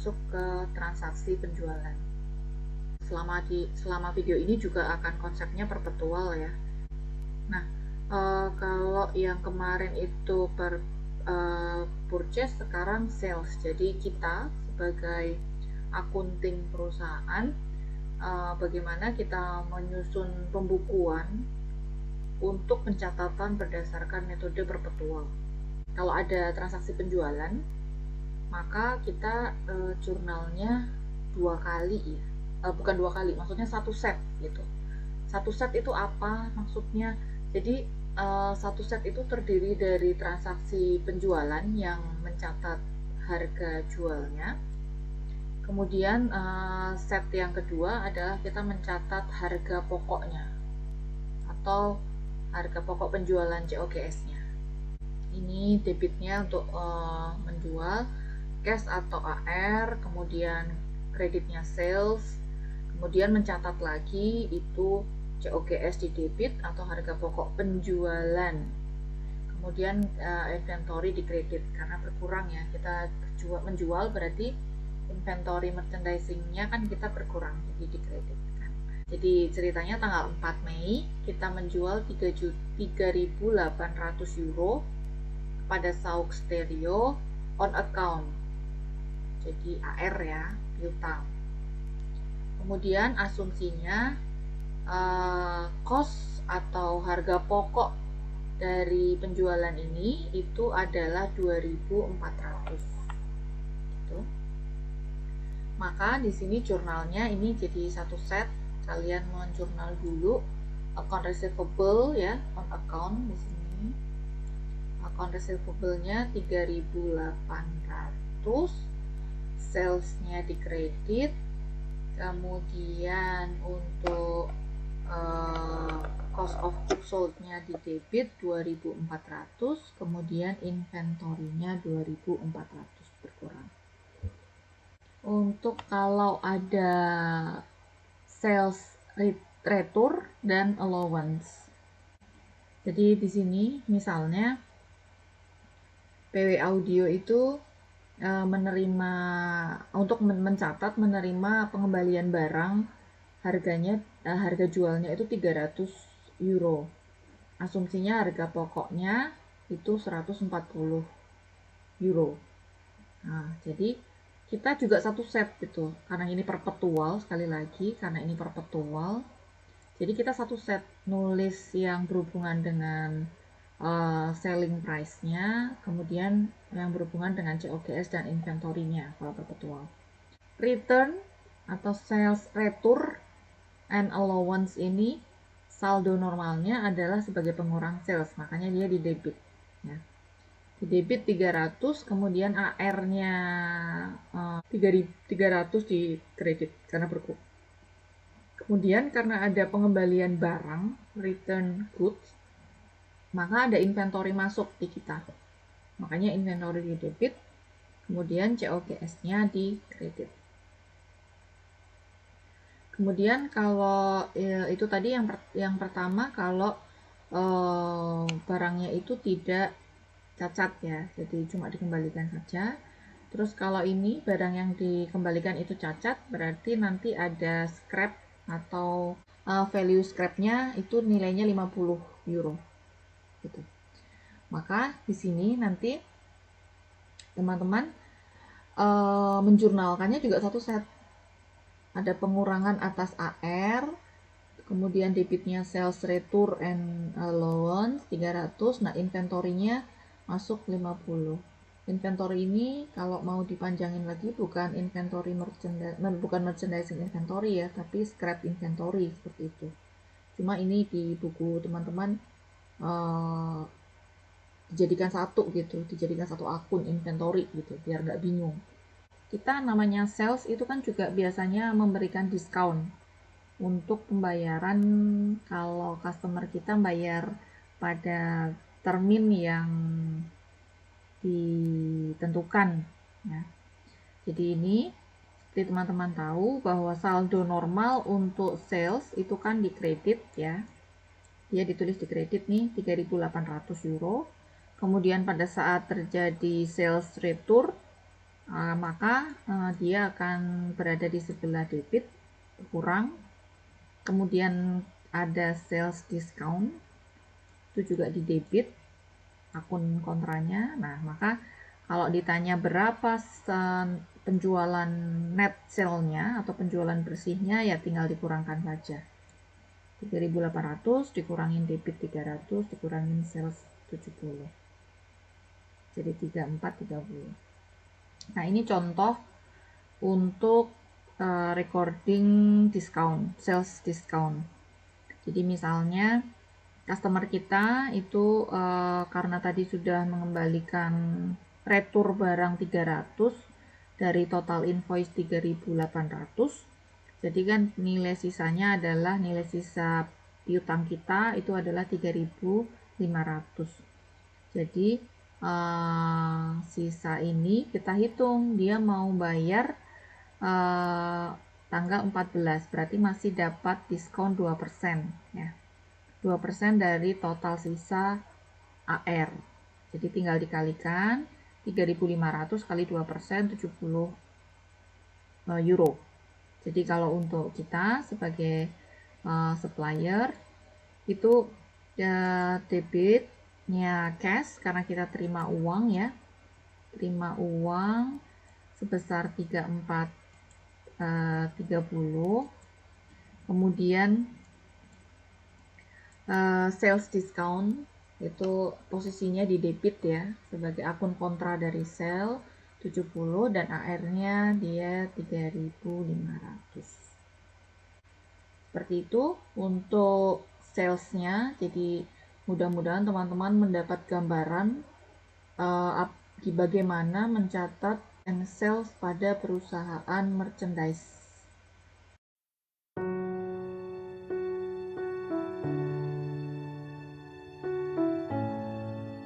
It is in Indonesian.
masuk ke transaksi penjualan. Selama video ini juga akan konsepnya perpetual ya. Nah, kalau yang kemarin itu purchase, sekarang sales. Jadi kita sebagai akunting perusahaan, bagaimana kita menyusun pembukuan untuk pencatatan berdasarkan metode perpetual. Kalau ada transaksi penjualan, maka kita jurnalnya 2 kali ya. Bukan 2 kali, maksudnya 1 set gitu. 1 set itu apa maksudnya? Jadi 1 set itu terdiri dari transaksi penjualan yang mencatat harga jualnya. Kemudian set yang kedua adalah kita mencatat harga pokoknya atau harga pokok penjualan COGS-nya. Ini debitnya untuk menjual, cash atau AR, kemudian kreditnya sales, kemudian mencatat lagi itu COGS di debit atau harga pokok penjualan. Kemudian inventory di kredit karena berkurang ya, kita menjual berarti inventory merchandising-nya kan kita berkurang, jadi di kredit kan. Jadi ceritanya tanggal 4 Mei kita menjual 3.800 euro kepada Sauk Stereo on account, jadi AR ya, piutang. Kemudian asumsinya cost atau harga pokok dari penjualan ini itu adalah 2.400 gitu. Maka di sini jurnalnya ini jadi 1 set, kalian menjurnal dulu account receivable ya, on account di sini. Account receivable-nya 3.800, sales-nya di kredit, kemudian untuk cost of goods sold-nya di debit 2.400, kemudian inventory-nya 2.400 berkurang. Untuk kalau ada sales return dan allowance. Jadi di sini misalnya PW Audio itu menerima untuk mencatat menerima pengembalian barang harganya harga jualnya itu 300 euro. Asumsinya harga pokoknya itu 140 euro. Nah, jadi kita juga 1 set gitu. Karena ini perpetual, sekali lagi karena ini perpetual. Jadi kita 1 set nulis yang berhubungan dengan selling price-nya, kemudian yang berhubungan dengan COGS dan inventory-nya kalau perpetual. Return atau sales return and allowance ini saldo normalnya adalah sebagai pengurang sales, makanya dia di debit ya. Di debit 300, kemudian AR-nya 300 di kredit karena berkurang. Kemudian karena ada pengembalian barang, return goods, maka ada inventory masuk di kita. Makanya inventory di debit, kemudian COGS-nya di kredit. Kemudian kalau itu tadi yang pertama, kalau barangnya itu tidak cacat ya, jadi cuma dikembalikan saja. Terus kalau ini barang yang dikembalikan itu cacat, berarti nanti ada scrap atau value scrapnya itu nilainya 50 euro gitu. Maka di sini nanti teman-teman menjurnalkannya juga 1 set. Ada pengurangan atas AR, kemudian debitnya sales return and allowance 300. Nah, inventory-nya masuk 50. Inventory ini kalau mau dipanjangin lagi bukan inventory bukan merchandising inventory ya, tapi scrap inventory seperti itu. Cuma ini di buku teman-teman dijadikan satu gitu, dijadikan satu akun inventory gitu, biar nggak bingung. Kita namanya sales itu kan juga biasanya memberikan diskon untuk pembayaran kalau customer kita bayar pada termin yang ditentukan ya. Jadi ini seperti teman-teman tahu bahwa saldo normal untuk sales itu kan di kredit ya. Dia ditulis di kredit nih 3.800 euro. Kemudian pada saat terjadi sales return maka dia akan berada di sebelah debit, kurang. Kemudian ada sales discount, itu juga di debit, akun kontranya. Nah, maka kalau ditanya berapa penjualan net sale-nya atau penjualan bersihnya, ya tinggal dikurangkan saja. 3.800 dikurangin debit 300 dikurangin sales 70. Jadi 3430. Nah, ini contoh untuk recording discount, sales discount. Jadi misalnya customer kita itu karena tadi sudah mengembalikan retur barang 300 dari total invoice 3.800, jadi kan nilai sisanya adalah nilai sisa piutang kita itu adalah 3.500. Jadi sisa ini kita hitung dia mau bayar tanggal 14, berarti masih dapat diskon 2% ya. 2% dari total sisa AR. Jadi tinggal dikalikan 3.500 kali 2% 70 euro. Jadi kalau untuk kita sebagai supplier itu debitnya cash karena kita terima uang ya. Terima uang sebesar 3430. Kemudian sales discount itu posisinya di debit ya, sebagai akun kontra dari sale 70 dan AR-nya dia 3.500. Seperti itu untuk sales-nya. Jadi mudah-mudahan teman-teman mendapat gambaran bagaimana mencatat sales pada perusahaan merchandise.